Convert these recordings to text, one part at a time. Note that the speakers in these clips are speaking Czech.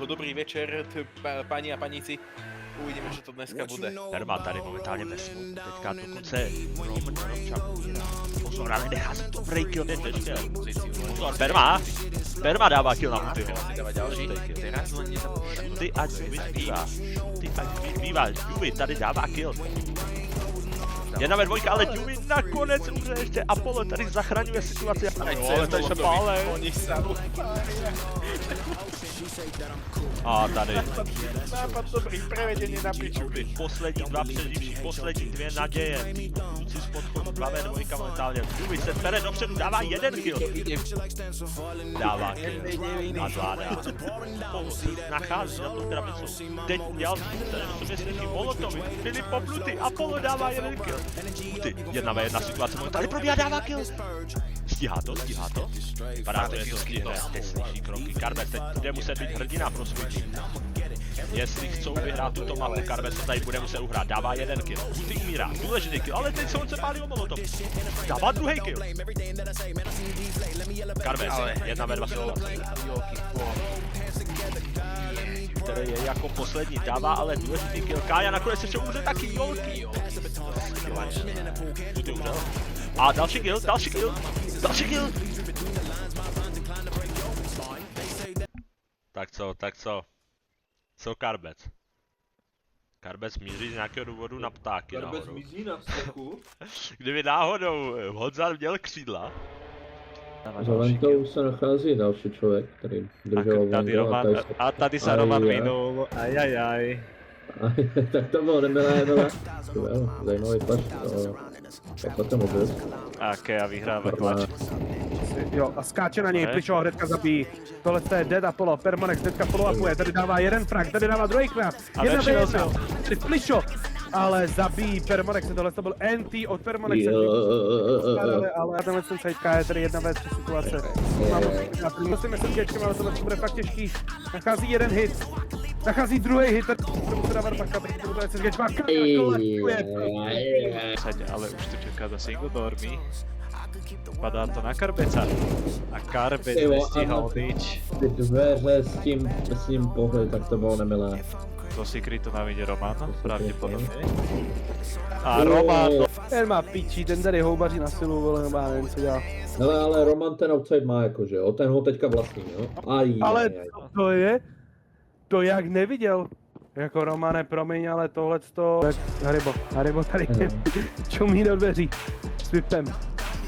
Dobrý večer, páni a paníci. Uvidíme, že to dneska bude. Perma tady momentálně bez smoku, teďka dokonce pozor, ale nechá se to break kill, teď ještě. Pozor, Perma dává kill na Mutyho. Ty ať zbývá, Juvi tady dává kill. 1v2, ale Juvi nakonec umře ještě, Apollo tady zachraňuje situaci. Ale to je šepále. A tady. Nápad dobrý, prevedení na piču. Poslední dva přeživší, poslední dvě naděje. Kluci z podchodu, 2v2 momentálně. Juvi se pere dopředu, dává jeden kill. Dává kill. A zvládá. Nachází na to krabicu. Teď udělal sobě Molotovi. Byli popnuty, Apollo dává jeden kill. Ty, 1v1 situace momentálně probíhá, dává kill. Stíhá to? Vypadá to, že to stihne, neslyší kroky. Karbec teď bude muset být hrdina pro svůj tým. Jestli chcou vyhrát tuto mapu, Karbec to tady bude muset uhrát. Dává jeden kill. Ty umírá, důležitý kill, ale teď se on se pálí o Molotov. Dává druhý kill. Karbec, 1v2 situace. Který je jako poslední, dává ale důležitý kill. Kája nakonec ještě umře taky, jolky. A další kill. Tak co? Co Karbec? Karbec míří z nějakého důvodu na ptáky Karbec náhodou. mizí na vzteku. Kdyby náhodou Honza měl křídla. Za ventou se nachází další člověk, který držel ventu a tady se Roman minul. Ajajaj. Tak to bylo nemilé. Zajímavý flash. Potom mobil. Tak já vyhrávám klač. Jo, a skáče na něj, Plišo ho hnedka zabíjí. Tohle je Dead Apollo, Permonex hnedka follow-upuje, tady dává jeden frag, tady dává druhý frag. Jedna v jedna, tady Plišo, ale zabíjí Permonex, tohle to byl NT od Permonexe. Ale tenhle ten sideka je tady jedna věc situace. Musíme se těčkem, ale tohle bude fakt těžký. Nachází jeden hit. Nachází druhý hit, tomu se dává baka, protože to je SSG, Ale už tu čeká zase někdo dormí. Padá to na Karbeca. A Karbec nestíhal nič. Ty dveře s ním pohled, tak to bylo nemilé. To si kryto na vině Roman, pravděpodobně. A Roman... Ten má pičí, ten tady houbaří na silu, vole, nemá nevím co dělá. Hele, ale Roman ten outside má jakože jo, ten ho teďka vlastní, jo? Ale to je... To jak neviděl. Jako Romane, promiň, ale tohleto... Haribo tady čumí do dveří. S whipem.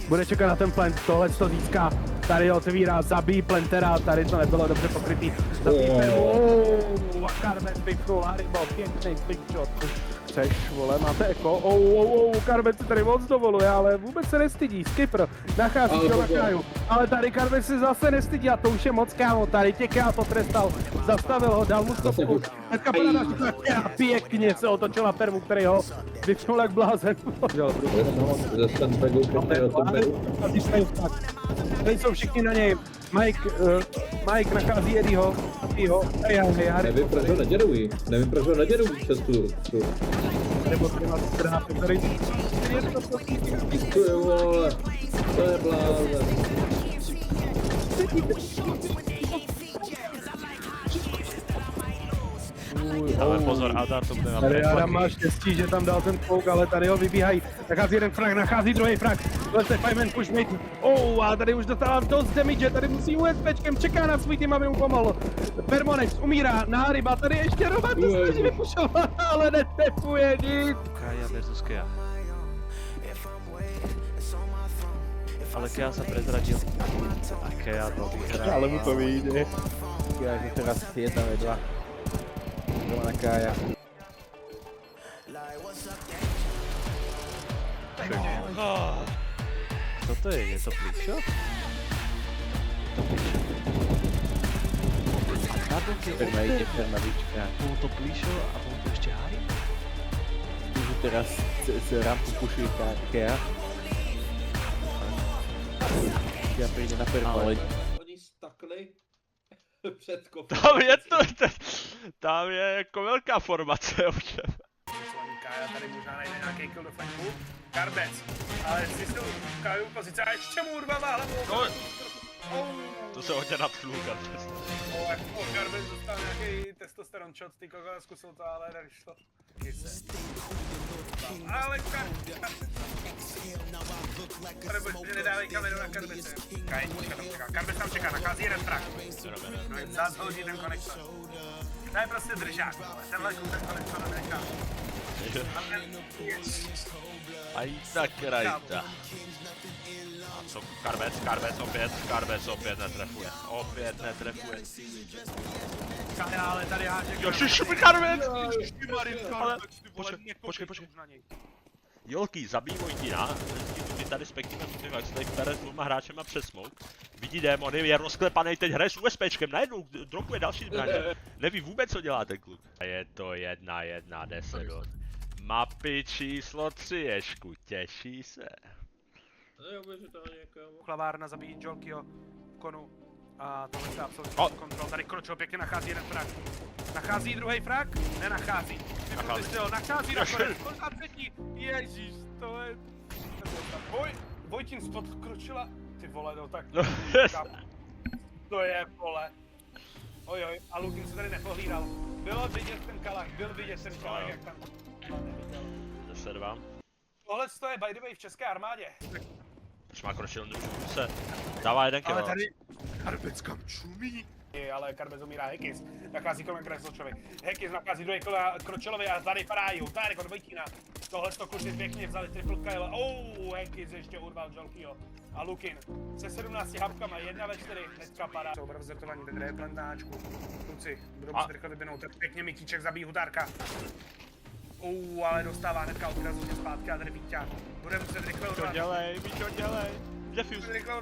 Bude čekat na ten plant, tohleto získá. Tady otevírá, zabíjí plantera, tady to nebylo dobře pokrytý. Zabíjí a Karbec vypnul Haribo, pěkný flickshot. Chceš, vole, máte eko, Karbec si tady moc dovoluje, ale vůbec se nestydí, Skipper, nachází to na kraju. Ale tady Karbec se zase nestydí a to už je moc, kámo, tady tě Ká potrestal, zastavil ho, dal mu stopku. Hnedka podáš pěkně se otočila Permu, který ho vypnul jak blázen. Tady jsou všichni na něj. Mike nachází Eddieho. Nevím, proč ho neděrují. Přes tu. Nebo tady Ty vole, to je blázen. Ale pozor, Adam to bude na tady Adam má štěstí, že tam dal ten pouk, ale tady ho vybíhají. Nachází jeden frag, nachází druhý frag. Tohle se Fireman pushmate. A tady už dostává dost damage, tady musí USPčkem, čeká na svůj tým, aby mu pomohl. Permonex umírá, náryba, tady ještě Roman to snaží vypušovat, ale netepuje nic. Kaja versus Kea. Ale Kea se prezradil. A Kea to vyhrá. Ale mu to vyjde. Kea je teraz 1v2. Jdeme na Kája. Co to je? Je to Plišo? Permavička. Bylo to Plišo a bylo to ještě Harry? Můžu teraz z rampu pušují Kea. Já přijde na Permavič. Oni stakli před kofem. Tam je jako velká formace ovšem. Kája tady možná najde nějaký kill do flanku. Karbec, ale si jsou Káju pozice a ještě mu urvává hlavu. To se hodně nadchlul, Karbec. Karbec dostal nějaký testosteron shot, ty kokos, zkusil to, ale nevyšlo. Ale Karbe, nedávej kameru na Karbece. Kaj, počka tam čeká. Karbec tam čeká, nachází jeden frak. Zás hodí ten konektor. To je prostě držák, ale tenhle kluk ten konektor nenechá. Aj tak rajta. A co Karbec opět netrefuje. Opět netrefuje. Ale tady háže. Ježiši, Karbec! Ale, počkej. Jolky, zabij Vojtina, ty tady s Pekinem jak se tady pere s dvěma hráčema přes smoke. Vidí démony, je rozklepaný, teď hraje s USPčkem, najednou dropuje další zbraně. Neví vůbec, co dělá ten kluk. A je to 1-1, 10 od mapy číslo 3, Ježku, těší se. Klavárna zabíjí Jolkyho v konu. A tohle je absolutní kontrol. Tady Kročil pěkně nachází jeden frak. Nachází druhý frak? Nenachází. Nachází nakonec. Možná třetí. Ježíš, to je... Vojtin spod Kročila. Ty vole, no tak... To je, vole. Ojoj, a Lukin se tady nepohlídal. Bylo vidět ten kalach, jak tam... Zase dva. Tohle je by the way v české armádě. Proč má Kročil se? Dává jeden kill. Ale tady... Karbec kam čumí. Ale Karbec umírá Hekis. Nachází kolem Kreslčovi. Hekis nachází druhý Kročilovi a tady padájí. Tady od Vojtína. Tohle to kluci pěkně vzali triple kill. Hekis ještě urval Jolkyho. A Lukin se 17 hapkama, 1 ve 4, hnedka padá. Jsou rozzetovaní ve druhé plantáčku. Kluci, budou muset rychle vyběhnout. Tak pěkně Mitíček zabíjí Hutárka. Ale dostává hnedka odrazovně zpátky a tady Víťa. Bude muset rychle urvat. Víťo, dělej. Defuse. Rychle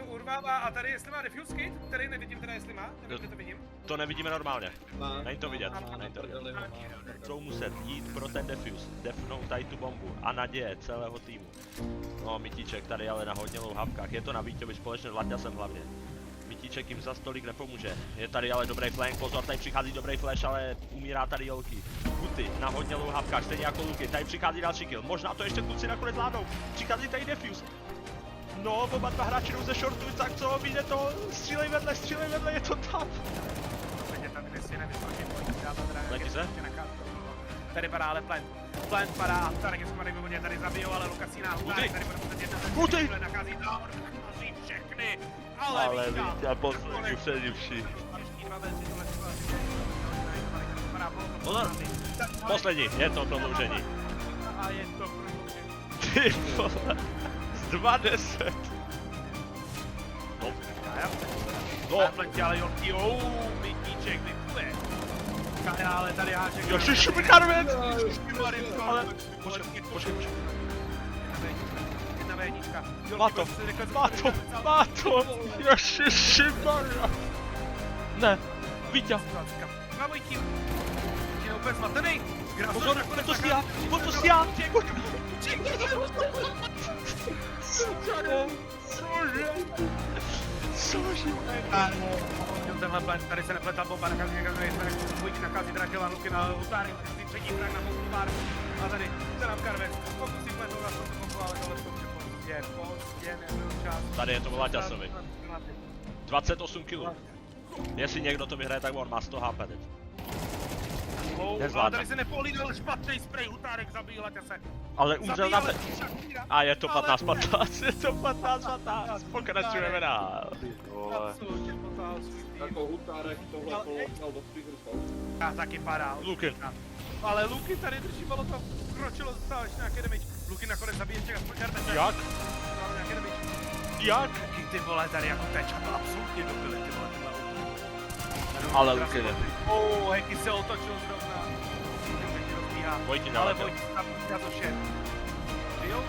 urvává a tady jestli má defuse kit, který nevidím teda jestli má, nevím, kde to vidím. To nevidíme normálně. Není to vidět. Budou muset jít pro ten defuse, defnout tady tu bombu a naděje celého týmu. No, Mitíček tady ale na hodně louhavkách, je to na Víťovi společně s Laťasem hlavně. Mitíček jim za stolik nepomůže, je tady ale dobrý flank, pozor, tady přichází dobrý flash, ale umírá tady Jolky. Kuty na hodně louhavkách, stejně jako Luky, tady přichází další kill, možná to ještě kluci nakonec zvládnou, přichází tady defuse. No, oba dva hráči jdou ze shortu, tak co, vyjde to, střílej vedle, je to tam. Letí se? Tady padá ale Plant padá a Hutárek je skvělý vyvodě, tady zabijou, ale Lukasína Hutárek tady bude muset jedna Kuty! Nachází všechny, ale Víťa poslední předivší. Pozor, poslední, je to prodloužení. A je to prodloužení. Ty vole, z 2-10. No. Ale Jolky, Mitíček vypuje. Ale tady háček. Ježiši, Karbec! Ale, počkej. Jedna vénička. Má to, ježišimarja. Ne, Víťa. Na Vojtín. Je úplně zmatený. Pozor, to si já. Cože? Tenhle plan, tady se nepletá bomba, nachází někdo druhý frak, Vojtín nachází teda Kela, Luky na Hutárek, nachází třetí frak na bombu pár. A tady se nám Karbec, pokusí pletou na to bombu, ale tohle to pozdě, nebyl čas. Tady je to Laťasovi. 28 kg. Jestli někdo to vyhraje, tak on má 100 HP teď. Ale tady se nepohlídal špatný spray, Hutárek zabíjí Laťase. Ale umřel na a je to 15-15, je to 15-15, pokračujeme dál. Absolutně potáhl svůj tým. Jako Hutárek tohle položil do svých rukou. A taky padá. Lukin. Ale Lukin tady drží to Kročilo, dostáváš nějaký damage. Lukin nakonec zabije těch aspoň Karbece. Jak? Nějaký damage. Jak? Lukin, ty vole, tady jako tečka to absolutně dobili, ty vole, tyhle ulti. Ale Lukin je. Heky se otočil zrovna. Lukin rozbíhá. Vojtín ale naletěl. Vojtín tam utíká to vše. Jo,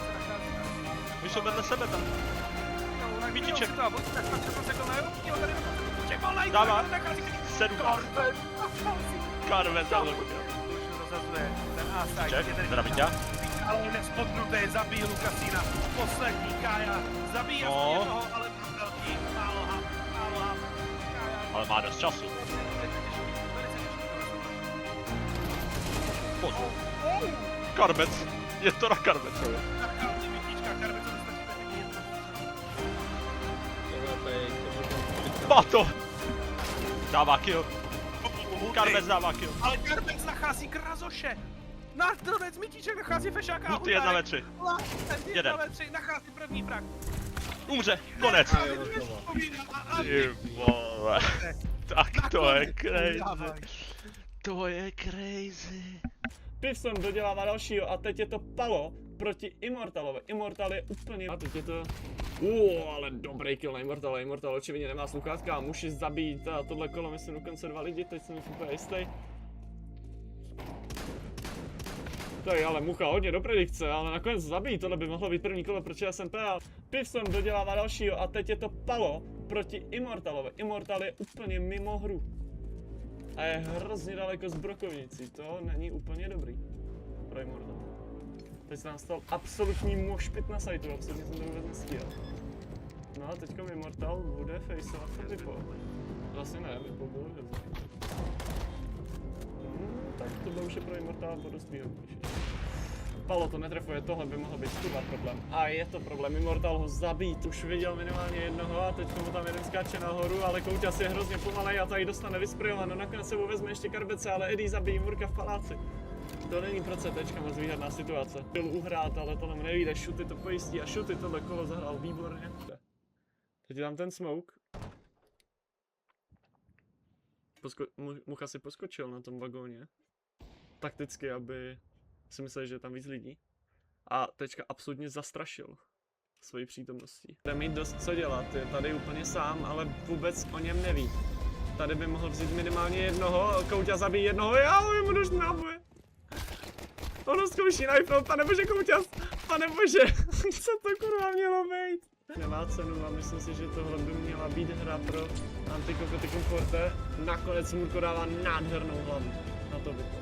se nachází. My jsou vedle sebe tam. Mítiček. Dává. 7. Karbec a Lukin. Ček, teda Víťa. Ale nespotnuté, zabíjí Lukasína. Poslední Kája. Zabíjí aspoň jednoho, ale velký. Málo hap. Ale má dost času. Pozor. Karbec. Je to na Karbecovi. Má to. Dává kill. Karbec dává kill. Ale Karbec nachází Krazoše! Nástřelec Mytíček nachází Fešáka a Multi 1 ve 3. Jeden ve 3, nachází první frak. Umře, konec. Ty vole. Tak to je crazy. To je crazy. Pivson dodělává dalšího a teď je to Palo proti Immortalovi. Immortal je úplně... A teď je to... ale dobrý kill na Immortala. Immortal očividně nemá sluchátka a musí zabít a tohle kolo myslím dokonce 2 lidi, teď jsem úplně jistý. To je ale Mucha hodně do predikce, ale nakonec zabít, tohle by mohlo být první kolo pro ČSMP a Pivson dodělává dalšího a teď je to Palo proti Immortalovi. Immortal je úplně mimo hru. A je hrozně daleko z brokovnicí, to není úplně dobrý pro Immortal. Teď se nám stal absolutní mošpit na sajtu, absolutně jsem to vůbec nestíhal. No a teďka Immortal bude faceovat Vipo. Vlastně ne, Vipo byl dobře. Tak tohle už je pro Immortal dost výhodnější. Palo to netrefuje, tohle by mohl být kurva problém. A je to problém, Immortal ho zabít, už viděl minimálně jednoho a teď mu tam jeden skáče nahoru, ale Kouťas je hrozně pomalej a tady dostane vysprejováno, nakonec se mu vezme ještě Karbece, ale Eddie zabíjí Murka v paláci. To není pro CTčka moc výhodná situace. Chtěl uhrát, ale to nám nevíde, Šuty to pojistí a Šuty tohle kolo zahrál výborně. Teď je tam ten smoke. Mucha si poskočil na tom vagóně. Takticky, aby si myslel, že je tam víc lidí. A teďka absolutně zastrašil svojí přítomností. Bude mít dost co dělat, je tady úplně sám, ale vůbec o něm neví. Tady by mohl vzít minimálně jednoho, Kouťa zabíjí jednoho, já mu dost náboje. Ono zkouší knifenout, panebože Kouťas, panebože, co to kurva mělo být? Nemá cenu a myslím si, že tohle by měla být hra pro Antikokoty Comforte. Nakonec Murko dává nádhernou hlavu na to Vipo.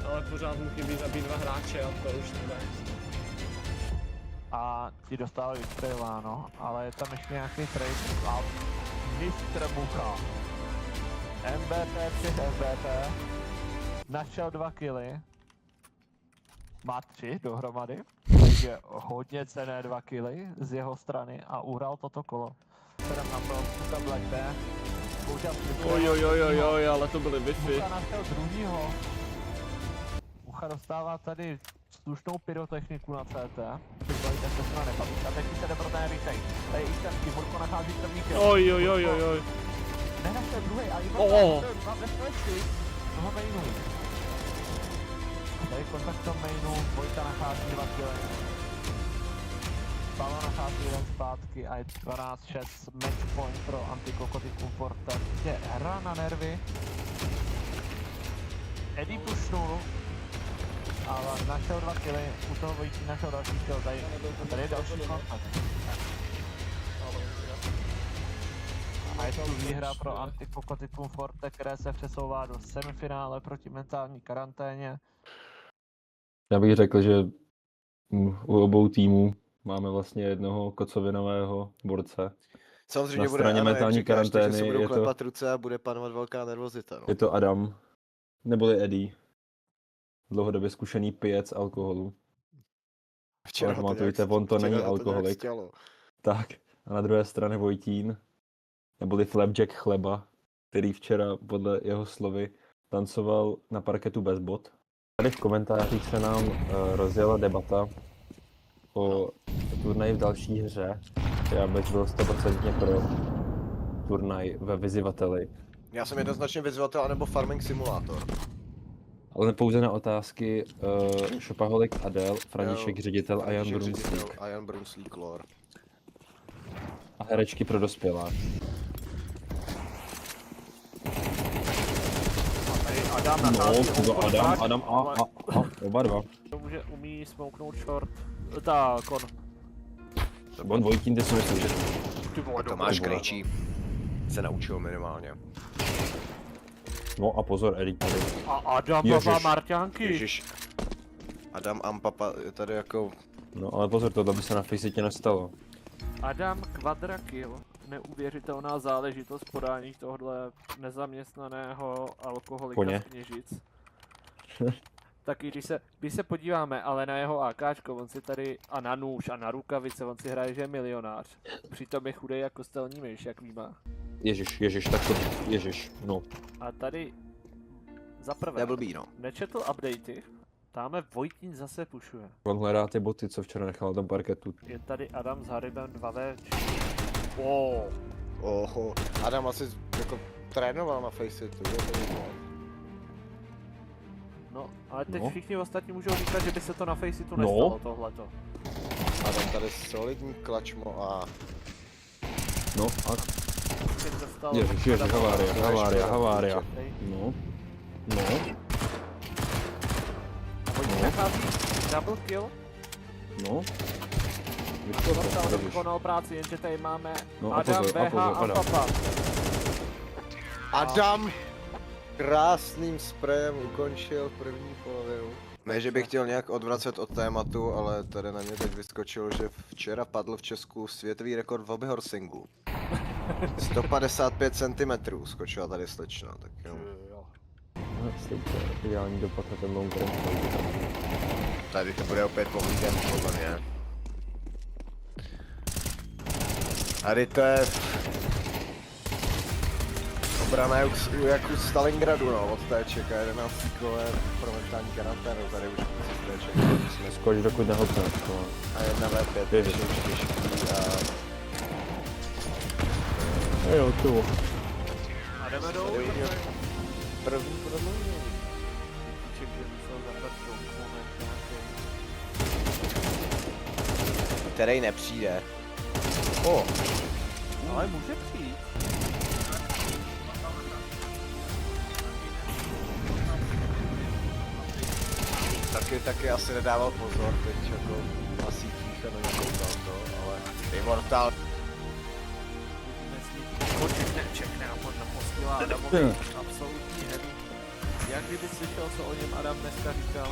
Ale pořád mu chybí zabít 2 hráče a to už nejde. A ti dostávají vysprejováno, ale je tam ještě nějaký trade a mistr Mucha. MVP při MVP našel 2 killy, má 3 dohromady, takže hodně cenné 2 killy z jeho strany a uhrál toto kolo. Teda na to, tam Black B. Ojojojojoj, ale to byly Wi-Fi. Mucha našel druhýho. Mucha dostává tady slušnou pyrotechniku na CT. Přibavíte se na nepavíš. A teď se jde pro ten retake. Tady Easterský, Murko nachází první kill. Ojojojojoj. Nenašel druhý a Ivan ve stretchi toho mainu. Tady kontakt tom mainu, Vojta nachází 2 killy. Palo nachází jeden zpátky a je 12-6 match point pro Antikokoty Comforte. Je hra na nervy. Eddie pushnul, ale našel 2 killy, u toho Vojtí našel další kill, tady je další kontakt. A je to výhra pro Antikokoty Comforte, které se přesouvá do semifinále proti mentální karanténě. Já bych řekl, že u obou týmů máme vlastně jednoho kocovinového borce. Samozřejmě Na bude straně ano, mentální jak říkáš, takže karantény se budou je to- klepat ruce a bude panovat velká nervozita. No. Je to Adam, neboli Eddie. Dlouhodobě zkušený pijec alkoholu. Včera Ale pamatujte, on to není alkoholik. Tak, a na druhé straně Vojtín, neboli Flapjack Chleba, který včera podle jeho slovy tancoval na parketu bez bot. Tady v komentářích se nám rozjela debata o turnaji v další hře. Já bych byl 100% pro turnaj ve Vyzývateli. Já jsem jednoznačně vyzvatel anebo Farming Simulator. Ale pouze na otázky Šopaholik Adel, František ředitel a Jan Brunslík. A Jan Brunslík lore. A herečky pro dospělé. Adam No, nachází Adam a oba dva. může umí smouknout short, ta kon. On Vojtín, ty si myslíš, že A Tomáš Krejčí se naučil minimálně. No a pozor, Erik tady. A Adam Ježiš. má Marťánky. Ježiš. Adam Ampapa je tady jako... No ale pozor, tohle by se na Facetě nestalo. Adam Quadrakill. Neuvěřitelná záležitost podání tohohle nezaměstnaného alkoholika Koně. z Kněžic. Taky když se podíváme ale na jeho AKčko, on si tady a na nůž a na rukavice, on si hraje, že je milionář. Přitom je chudej jako kostelní myš, jak víme. Ježiš, tak to, ježiš, no. A tady za prvé, Neblbý, no. nečetl updatey, tamhle Vojtín zase pušuje. On hledá ty boty, co včera nechal na tom parketu. Je tady Adam s Haribem 2v. Wow. Oho, Adam asi jako trénoval na Faceitu, jo, to je No, ale teď No. všichni ostatní můžou říkat, že by se to na Faceitu No. nestalo, tohleto. Adam tady solidní klačmo a No a Teď se stalo- ježiš, havária. No. No. Vojtín nachází double kill. No. Dostal vykonal práci, jenže tady máme No, a Adam, pozor, a BH pozor, a Adam. Papa. Adam krásným sprejem ukončil první polovinu. Ne, že bych chtěl nějak odvracet od tématu, ale tady na mě teď vyskočilo, že včera padl v Česku světový rekord v hobbyhorsingu. 155 cm skočila tady slečna, tak jo. No, stejně, ideální dopad na ten long range. Tady to bude opět pohlídat, podle mě. Tady to je obrana jak u Stalingradu, no, od té čeká 11 kole pro mentální karanténu, tady už z té čeká, jsme Skoč, dokud nehodneš, no. a 1v5, Ježiš. těžký a Jo, tu. A jdeme dolů. tady udělal první prodloužení. Vítíček, že musel zabrat moment nějaký. Který nepřijde. O, Ale může přijít. taky asi nedával pozor, teď jako na sítích a nekoukal to, ale Immortal. Čekne a podle posílá Adamovi absolutní headu. Jak kdyby slyšel, co o něm Adam dneska říkal.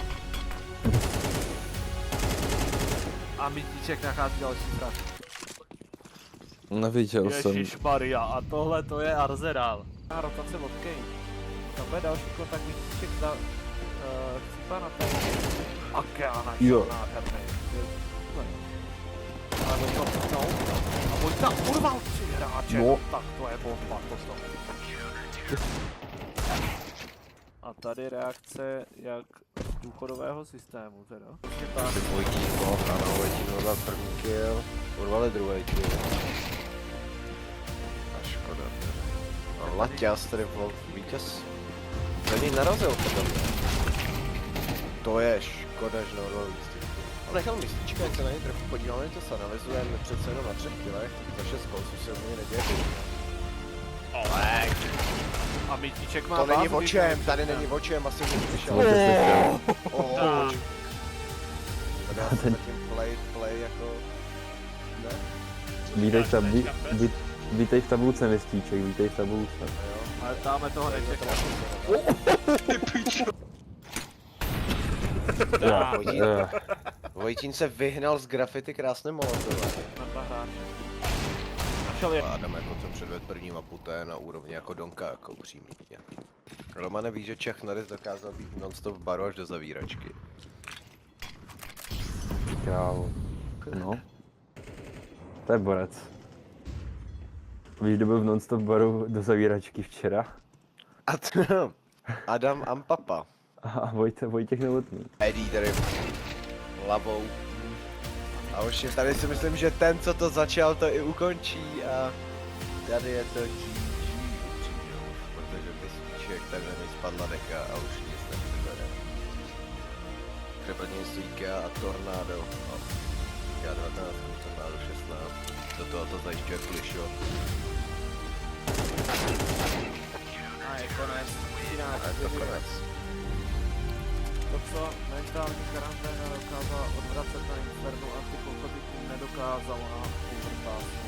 A Mítíček nachází další frak. Neviděl jsem. Ježišmarja, a tohle to je Arzenál. A rotace od Kane. Tam bude další kontakt Mítíček za chcípa na ten. A Keana Jo. nádherný. Ale on to puknul. A on tam urval 3 hráče. No. Tak to je bomba, to stalo. A tady reakce jak důchodového systému teda. Ty Vojtíko, ano, Vojtík urval první kill, urvali druhý kill. A škoda. A Laťas tady byl vítěz. Za něj narazil potom. To je škoda, že neurval víc. A nechal místíčka, jak se na něj trochu podíváme, to se analyzujeme přece jenom na 3 kilech, za 6 gol, což se u mě neděje. A Mítíček má To není bázi, o čem, když tady ne. není o čem, asi už přišel. Oh. Tak já jsem zatím play jako... Ne? Vítej v tabulce, Nestíček, vítej v tabulce. Jo. Ale dáme toho nečeká. Vojtín se vyhnal z grafity krásným molotovem. Na 2 hráče. Našel je. Adam jako co předved první mapu, to je na úrovni jako Donka, jako upřímně. Romane ví, že Čech Norris dokázal být non-stop v baru až do zavíračky. Krávo. No. To je borec. Víš, kdo byl v non-stop baru do zavíračky včera? A Adam Ampapa. A Vojtěch Novotný. Eddie tady hlavou. A už je tady si myslím, že ten, co to začal, to i ukončí a tady je to GG upřímně už, protože Písniček tady na něj spadla deka a už nic nepřibere. Přepadně Suika a Tornado. No. K19, Tornado 16. Do toho to zajišťuje Klisho. A je konec. A je to konec. To, co mentální karanténa dokázala odvracet na Infernu, Antipochotikum nedokázala na Overpassu.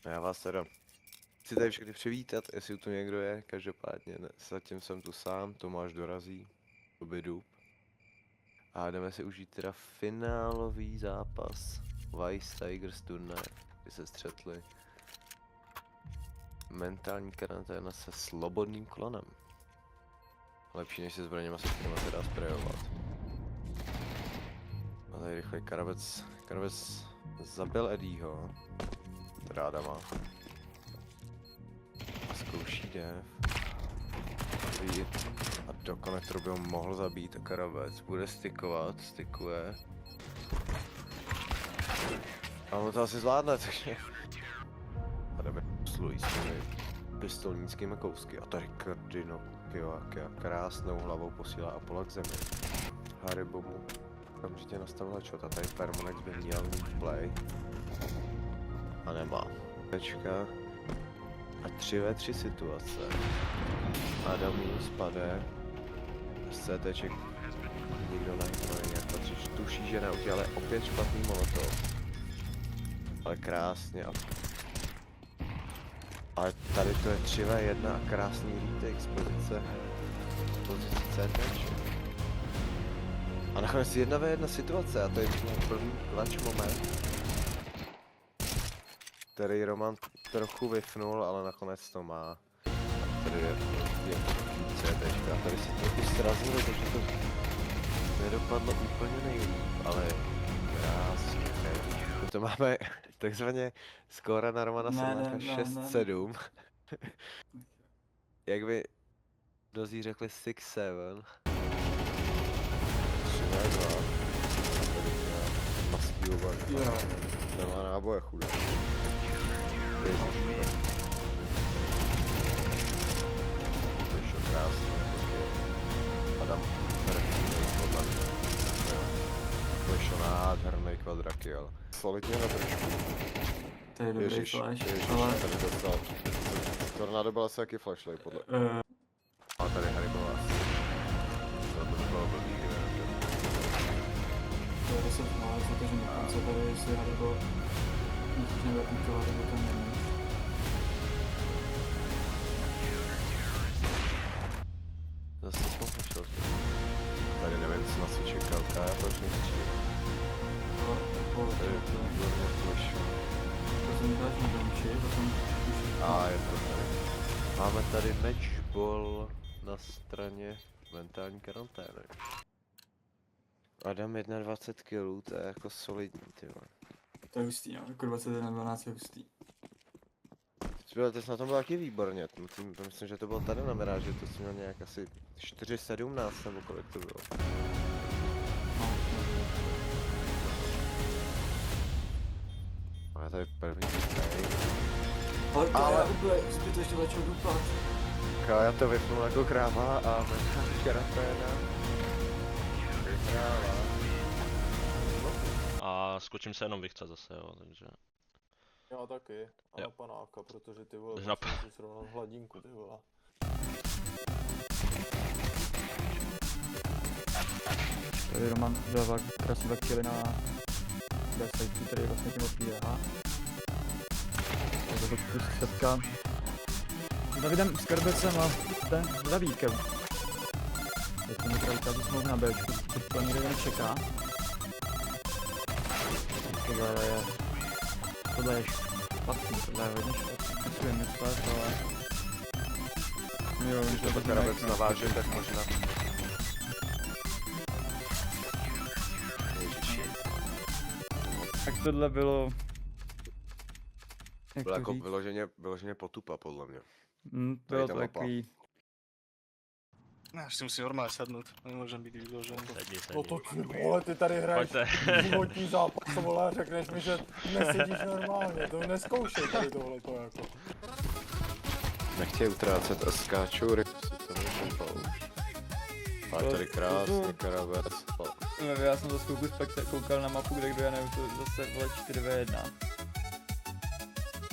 Já vás teda chci tady všechny přivítat, jestli tu někdo je, každopádně ne, zatím jsem tu sám, Tomáš dorazí, obědu. A jdeme si užít teda finálový zápas Vice Tigers turnaj, kdy se střetli mentální karanténa se slobodným klonem. Lepší než se zbraněma, se kterýma se dá sprejovat. A tady rychle Karavec zabil Eddieho, teda Adama. A zkouší dev. přijít a do konektoru by ho mohl zabít a Karabec bude stykuje. A on to asi zvládne, takže... A jdeme slují s těmi pistolnickými kousky. A tady Kardino Kivakia krásnou hlavou posílá Apollo k zemi. Haribo mu okamžitě nastavil headshot a tady Permonex by měl mít play. A nemá. Tečka. A 3v3 situace. Adamu spade. SCTček nikdo nehybuje nějak patřič. Tuší, že neutí, ale opět špatný molotov. Ale krásně. Ale tady to je 3v1 a krásný retake z pozice CTček. A nakonec 1v1 situace a to je první clutch moment. Který Roman trochu vyfnul, ale nakonec to má. A tady je CTčka a tady se trochu srazili, takže to nedopadlo úplně nejlíp, ale krásně. To máme takzvaně skóra na Romana Sedláka 6-7. Jak by mnozí řekli 6-7. 3v2. Paský oba. Nemá náboje chudá. Vyšel krásně, Adam vyšel nádherný kvadrakiel. Solidně na držku. To je dobrý flash, ale... Tady dostal. Tornado byl asi jaký flashlight podle... A tady Haribo asi. To by bylo blbý, kdyby nebyl. To je 10 ale protože na konce tady, jestli Haribo musíš nevapíkovat, nebo to nemůžeš. Zase jsem flashlight. Tady nevím, co na co čekal, já proč nechci. Tady je to výborně flashu. To jsem dáš na domči, potom... A je to tady. Máme tady matchball na straně mentální karantény. Adam 21 kg, to je jako solidní, ty vole. To je hustý, no, jako 21-12 je hustý. Ty jsi na tom byl taky výborně, to myslím, že to bylo tady na Miráži, to jsi měl nějak asi 4.17 nebo kolik to bylo. A tady první play. Ale úplně zbytečně začal dupat. Já to vypnul jako kráva a mentální karanténa vyhrává. A skočím se jenom vychcat zase, jo, takže... Já taky, a Jo. na panáka, protože ty vole, Na musím si srovnat hladinku, ty vole. Tady Roman dává krásně 2 killy na B-side, který vlastně tím odpírá. Takže to kus setka. S Davidem s Karbecem a ten za Víkem. Teď to někdo vychází smlouvu na Bčku, to nikdo nečeká. Tohle je špatný, tohle je hodně špatný. Nechci vymyslet, ale... Jo, Když to Karabec naváže, tak možná... Ježiši. tak tohle bylo... Jak Bylo to jako říct? vyloženě potupa, podle mě. Bylo ta to mapa. takový... Já si musím normálně sednout, nemůžem být vyložen. Sedni. No to ty vole, ty tady hraješ Pojďte. životní zápas, vole, a řekneš mi, že nesedíš normálně, to neskoušej tady tohleto jako. Nechtějí utrácet a skáčou si to nekoupal už. A tady krásně Karabec. Já jsem za chvilku koukal na mapu, kde kdo já nevím, to zase vole 4v1.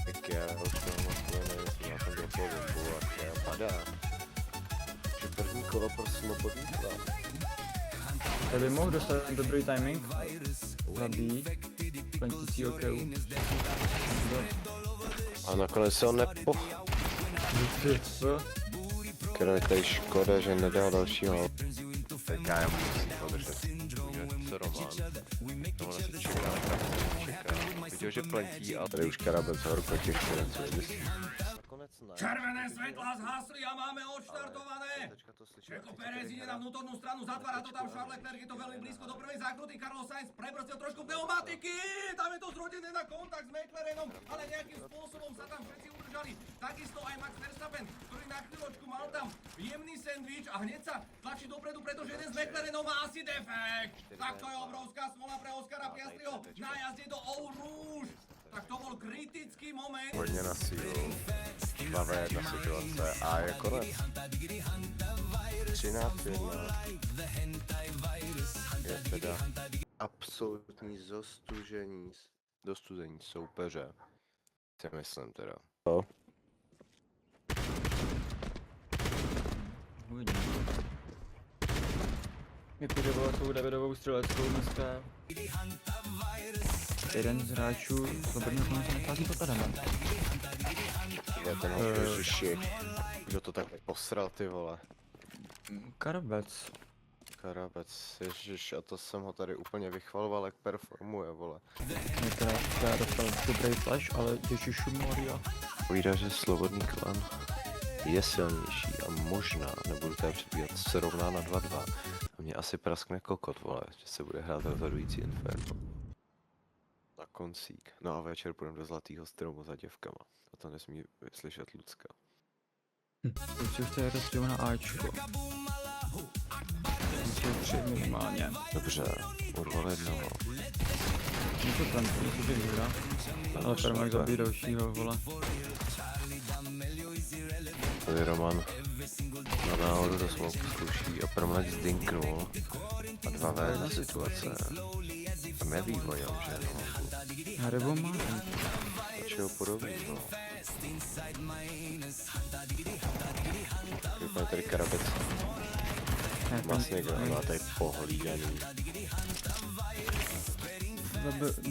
Tak já už to moc nevím, já jsem dropoval bombu a já padám. Že první kolo pro slobodný plán. Tady mohl dostat dobrý timing. Zabít. Plantícího KU. A nakonec se on Která je tady škoda, že nedal dalšího. Tak já musím podržet. Co Roman? Tohle se čeká. Viděl, že plantí a tady už Karabec horu po těch 40. Nakonec ne. Červené svetlá zhasli a máme odštartované. Checo Pérez ide na vnútornú stranu, zatvára to tam Charles Leclerc, je to veľmi blízko do prvej zákruty, Carlos Sainz prebrzdil trošku pneumatiky, tam je to zrodené na kontakt s McLarenom, ale nejakým spôsobom sa tam všetci udržali. Takisto aj Max Verstappen, ktorý na chvíľočku mal tam jemný sandwich a hneď sa tlačí dopredu, pretože jeden z McLarenov má asi defekt. Tak to je obrovská smola pre Oscara Piastriho na jazde do Eau Rouge. Tak to bol kritický moment. Hodně na sílu. 2v1 situace a je konec. 13-1. Je teda absolutní dostuzení soupeře. Si myslím teda. To. Uvidíme. My půjde volat tou Davidovou střeleckou dneska. Jeden z hráčů svobodného koně se nachází pod Adamem. Je ten Ježiši. Kdo to tak posral, ty vole? Karabec. Karabec, ježiš, a to jsem ho tady úplně vychvaloval, jak performuje, vole. Mě teda já dostal dobrý flash, ale Ježišu Maria. Povídá, že Slobodný klan je silnější a možná, nebudu tady předvídat, se rovná na 2-2. A mě asi praskne kokot, vole, že se bude hrát rozhodující Inferno. Na koncík. No a večer půjdem do Zlatýho stromu za děvkama. A to nesmí slyšet Lucka. Už to je rozdíl na Ačko. Musím 3 minimálně. Dobře, urval jednoho. Je to tam, to je výhra. Ale Permak zabije dalšího, vole. Tady Roman na náhodu to svou zkouší a Permak zdinknul. A 2v1 situace. Tam je vývoj, že no. Haribo má. Čeho podobný, no. Vypadá tady Karabec. Vlastně má tady pohlídaný.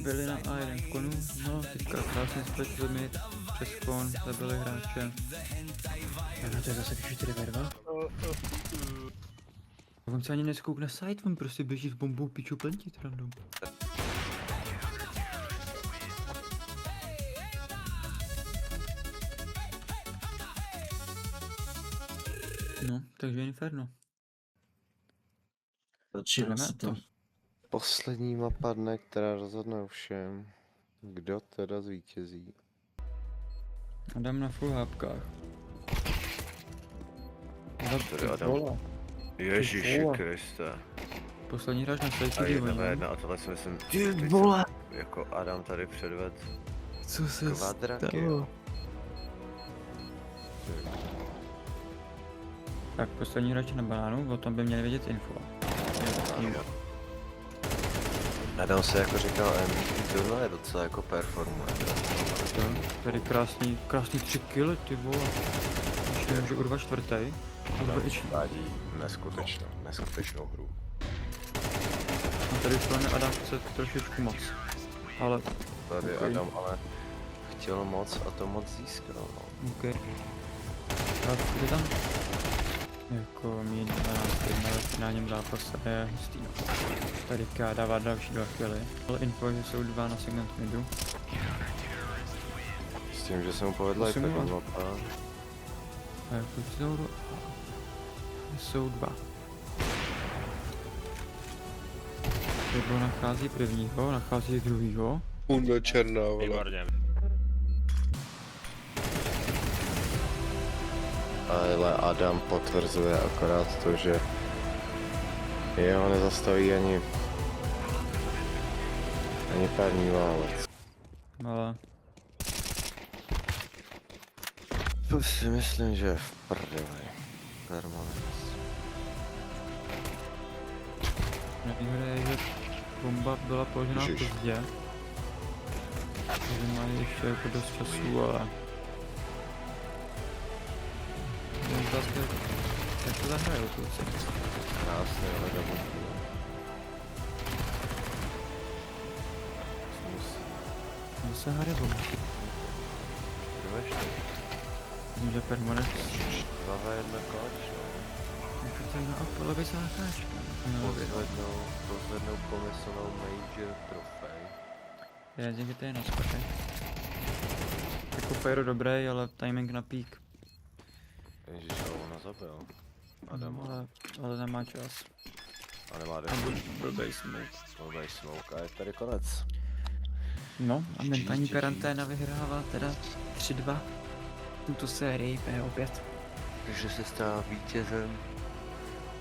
Byli na A1 konu, no teďka krásně zpět limit, přes kon, zabili hráče. No to je zase když 4v2. On se ani neskoukne side, on prostě běží s bombou piču plentit random. No, takže Inferno. Začíná se to. Poslední mapa dne, která rozhodne o všem. Kdo teda zvítězí? Adam na full hápkách. Adam. Ježiši Kriste. Poslední hráč na světě A divný. 1v1 a tohle si myslím, Ty vole! jako Adam tady předved. Co se Kvadraky. stalo? Tak poslední hráč na banánu, o tom by měli vědět info. Adam se jako říkal, MVP turnaje docela jako performuje. Tady krásný 3 killy, ty vole. Ještě může urvat čtvrtý. Vádí neskutečnou hru. A tady slavně Adam chce trošičku moc. Ale... Tady okay. Adam ale chtěl moc a to moc získal, no. OK. A kde tam? Jako mít 12 na finálním zápase je hustý. Tady K dává další 2 killy. Ale info, že jsou 2 na segment midu. S tím, že se mu povedla i první mapa. A jako jsou 2. Nebo nachází prvního, nachází druhýho. Unda černá, vole. Výborně. Ale Adam potvrzuje akorát to, že jeho nezastaví ani pární válec. Ale... To si myslím, že je v prdeli. Normálně. Nevýhoda je, že bomba byla položena pozdě. Takže mají ještě jako dost času, ale... Otázka, jak to zahrajou kluci? Krásně, ale domů. Tam se Haribo. Kdo ještě? Vím, že Permonex. 2v1 koč, no. Jako to je na Apollovi zákáčka. Pozvednou pomyslnou Major trofej. Já díky to je na skotech. Jako Pyro dobrý, ale timing na pík. Ježiš, ona zabil. Adama. Ale nemá čas. A nemá A blbej smoke. Blbej smoke a je tady konec. No, a mentální karanténa vyhrává teda 3-2 tuto sérii PO5. Takže se stává vítězem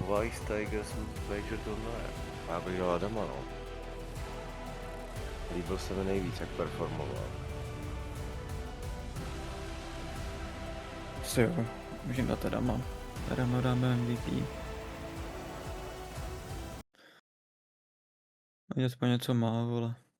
Vice Tigers Major turnaje. Já bych dal Adama, no. Líbil se mi nejvíc, jak performoval. Co jo, můžeme dát Adama. Adama dáme MVP. Ať aspoň něco má, vole.